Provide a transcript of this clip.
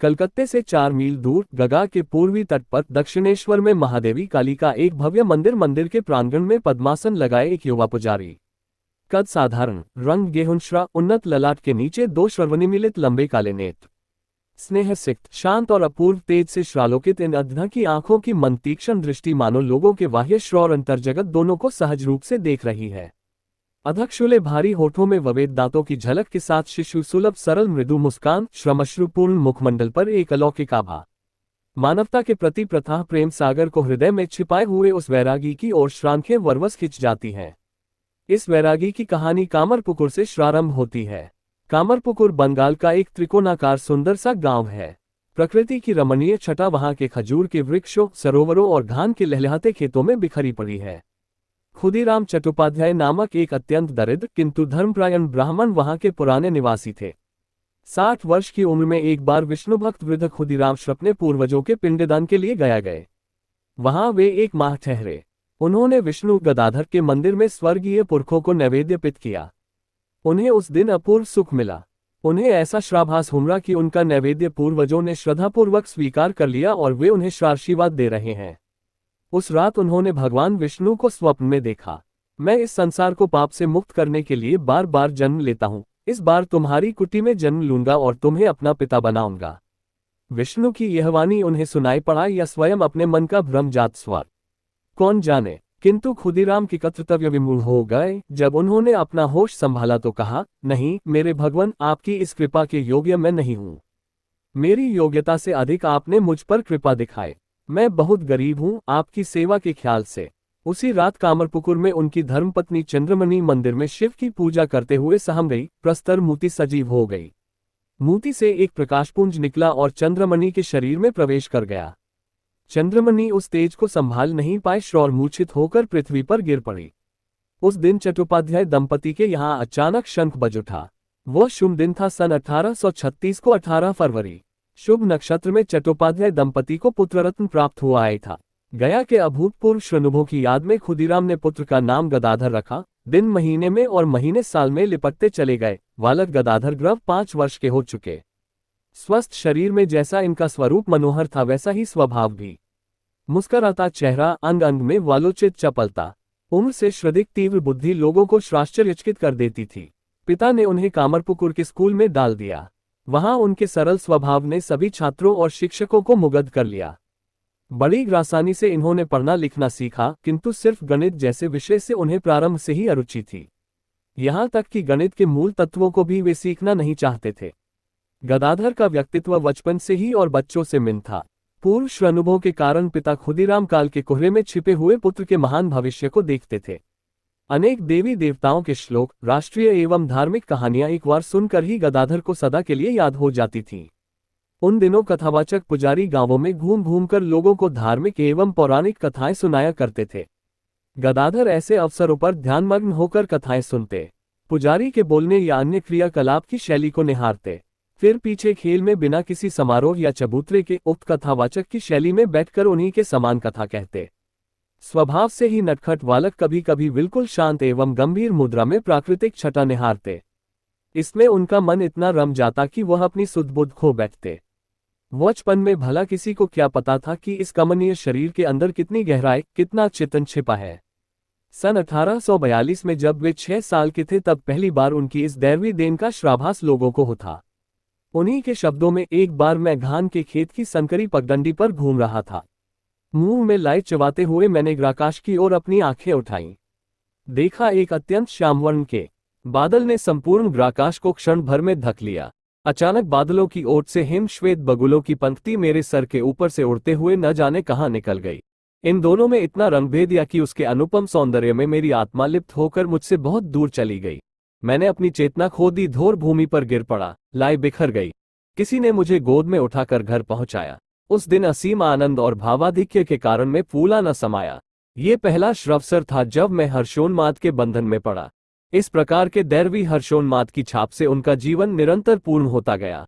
कलकत्ते से 4 मील दूर गंगा के पूर्वी तट पर दक्षिणेश्वर में महादेवी काली का एक भव्य मंदिर के प्रांगण में पद्मासन लगाए एक युवा पुजारी। कद साधारण, रंग गेहूंश्रा, उन्नत ललाट के नीचे 2 श्रवणिमिलित लंबे काले नेत्र। स्नेह सिक्त, शांत और अपूर्व तेज से श्रालोकित इन अधना की आंखों की मन तीक्ष्ण दृष्टि मानो लोगों के बाह्य श्रौर अंतर्जगत दोनों को सहज रूप से देख रही है। अधक्षुले भारी होठों में ववेद दांतों की झलक के साथ शिशु सुलभ सरल मृदु मुस्कान, श्रमश्रुपूर्ण मुखमंडल पर एक अलौकिक आभा। मानवता के प्रति प्रथाह प्रेम सागर को हृदय में छिपाए हुए उस वैरागी की ओर श्रांखें वरवस खिंच जाती हैं। इस वैरागी की कहानी कामरपुकुर से प्रारंभ होती है। कामरपुकुर बंगाल का एक त्रिकोणाकार सुंदर सा गांव है। प्रकृति की रमणीय छटा वहां के खजूर के वृक्षों, सरोवरों और धान के लहलहाते खेतों में बिखरी पड़ी है। खुदीराम चट्टोपाध्याय नामक एक अत्यंत दरिद्र किंतु धर्मपरायण ब्राह्मण वहां के पुराने निवासी थे। 60 वर्ष की उम्र में एक बार विष्णु भक्त वृद्ध खुदीराम अपने पूर्वजों के पिंडदान के लिए गए। वहां वे 1 माह ठहरे। उन्होंने विष्णु गदाधर के मंदिर में स्वर्गीय पुरखों को नैवेद्य अर्पित किया। उन्हें उस दिन अपूर्व सुख मिला। उन्हें ऐसा श्राभास हुमरा कि उनका नैवेद्य पूर्वजों ने श्रद्धापूर्वक स्वीकार कर लिया और वे उन्हें आशीर्वाद दे रहे हैं। उस रात उन्होंने भगवान विष्णु को स्वप्न में देखा। मैं इस संसार को पाप से मुक्त करने के लिए बार बार जन्म लेता हूँ। इस बार तुम्हारी कुटी में जन्म लूंगा और तुम्हें अपना पिता बनाऊंगा। विष्णु की यह वाणी उन्हें सुनाई पड़ा या स्वयं अपने मन का भ्रमजात स्वर, कौन जाने। किंतु खुदीराम की कर्तव्य विमूढ़ हो गए। जब उन्होंने अपना होश संभाला तो कहा, नहीं मेरे भगवान, आपकी इस कृपा के योग्य मैं नहीं हूँ। मेरी योग्यता से अधिक आपने मुझ पर कृपा दिखाए। मैं बहुत गरीब हूँ आपकी सेवा के ख्याल से। उसी रात कामरपुकुर में उनकी धर्मपत्नी चंद्रमणि मंदिर में शिव की पूजा करते हुए सहम गई। प्रस्तर मूर्ति सजीव हो गई। मूर्ति से एक प्रकाशपुंज निकला और चंद्रमणि के शरीर में प्रवेश कर गया। चंद्रमणि उस तेज को संभाल नहीं पाए, श्रौर मूर्छित होकर पृथ्वी पर गिर पड़ी। उस दिन चट्टोपाध्याय दंपति के यहाँ अचानक शंख बज उठा। वह शुभ दिन था सन 1836 को 18 फरवरी। शुभ नक्षत्र में चट्टोपाध्याय दंपति को पुत्ररत्न प्राप्त हुआ आया था। गया के अभूतपूर्व श्रनुभों की याद में खुदीराम ने पुत्र का नाम गदाधर रखा। दिन महीने में और महीने साल में लिपटते चले गए। बालक गदाधर ग्रव 5 वर्ष के हो चुके। स्वस्थ शरीर में जैसा इनका स्वरूप मनोहर था वैसा ही स्वभाव भी। मुस्कुराता चेहरा, अंग अंग में वालोचित चपलता। उम्र से श्रद्धिक तीव्र बुद्धि लोगों को आश्चर्यचकित कर देती थी। पिता ने उन्हें कामरपुकुर के स्कूल में डाल दिया। वहां उनके सरल स्वभाव ने सभी छात्रों और शिक्षकों को मुग्ध कर लिया। बड़ी आसानी से इन्होंने पढ़ना लिखना सीखा, किंतु सिर्फ गणित जैसे विषय से उन्हें प्रारंभ से ही अरुचि थी। यहाँ तक कि गणित के मूल तत्वों को भी वे सीखना नहीं चाहते थे। गदाधर का व्यक्तित्व बचपन से ही और बच्चों से मिन था। पूर्व श्रनुभों के कारण पिता खुदीराम काल के कोहरे में छिपे हुए पुत्र के महान भविष्य को देखते थे। अनेक देवी देवताओं के श्लोक, राष्ट्रीय एवं धार्मिक कहानियां एक बार सुनकर ही गदाधर को सदा के लिए याद हो जाती थीं। उन दिनों कथावाचक पुजारी गांवों में घूम घूम कर लोगों को धार्मिक एवं पौराणिक कथाएं सुनाया करते थे। गदाधर ऐसे अवसरों पर ध्यानमग्न होकर कथाएं सुनते, पुजारी के बोलने या अन्य क्रियाकलाप की शैली को निहारते, फिर पीछे खेल में बिना किसी समारोह या चबूतरे के उक्त कथावाचक की शैली में बैठकर उन्हीं के समान कथा कहते। स्वभाव से ही नटखट बालक कभी कभी बिल्कुल शांत एवं गंभीर मुद्रा में प्राकृतिक छटा निहारते। इसमें उनका मन इतना रम जाता कि वह अपनी सुध-बुध खो बैठते। बचपन में भला किसी को क्या पता था कि इस कमनीय शरीर के अंदर कितनी गहराई, कितना चेतन छिपा है। सन 1842 में जब वे 6 साल के थे तब पहली बार उनकी इस दैवी देन का श्राभास लोगों को होता। उन्हीं के शब्दों में, एक बार मैं धान के खेत की संकरी पगडंडी पर घूम रहा था। मुंह में लाई चबाते हुए मैंने आकाश की ओर अपनी आंखें उठाईं। देखा एक अत्यंत श्यामवर्ण के बादल ने संपूर्ण आकाश को क्षण भर में ढक लिया। अचानक बादलों की ओट से हिम श्वेत बगुलों की पंक्ति मेरे सर के ऊपर से उड़ते हुए न जाने कहां निकल गई। इन दोनों में इतना रंगभेद या कि उसके अनुपम सौंदर्य में मेरी आत्मा लिप्त होकर मुझसे बहुत दूर चली गई। मैंने अपनी चेतना खो दी, धोर भूमि पर गिर पड़ा, लाई बिखर गई। किसी ने मुझे गोद में उठाकर घर पहुंचाया। उस दिन असीम आनंद और भावाधिक्य के कारण मैं फूला न समाया। ये पहला अवसर था जब मैं हर्षोन्माद के बंधन में पड़ा। इस प्रकार के दैवी हर्षोन्माद की छाप से उनका जीवन निरंतर पूर्ण होता गया।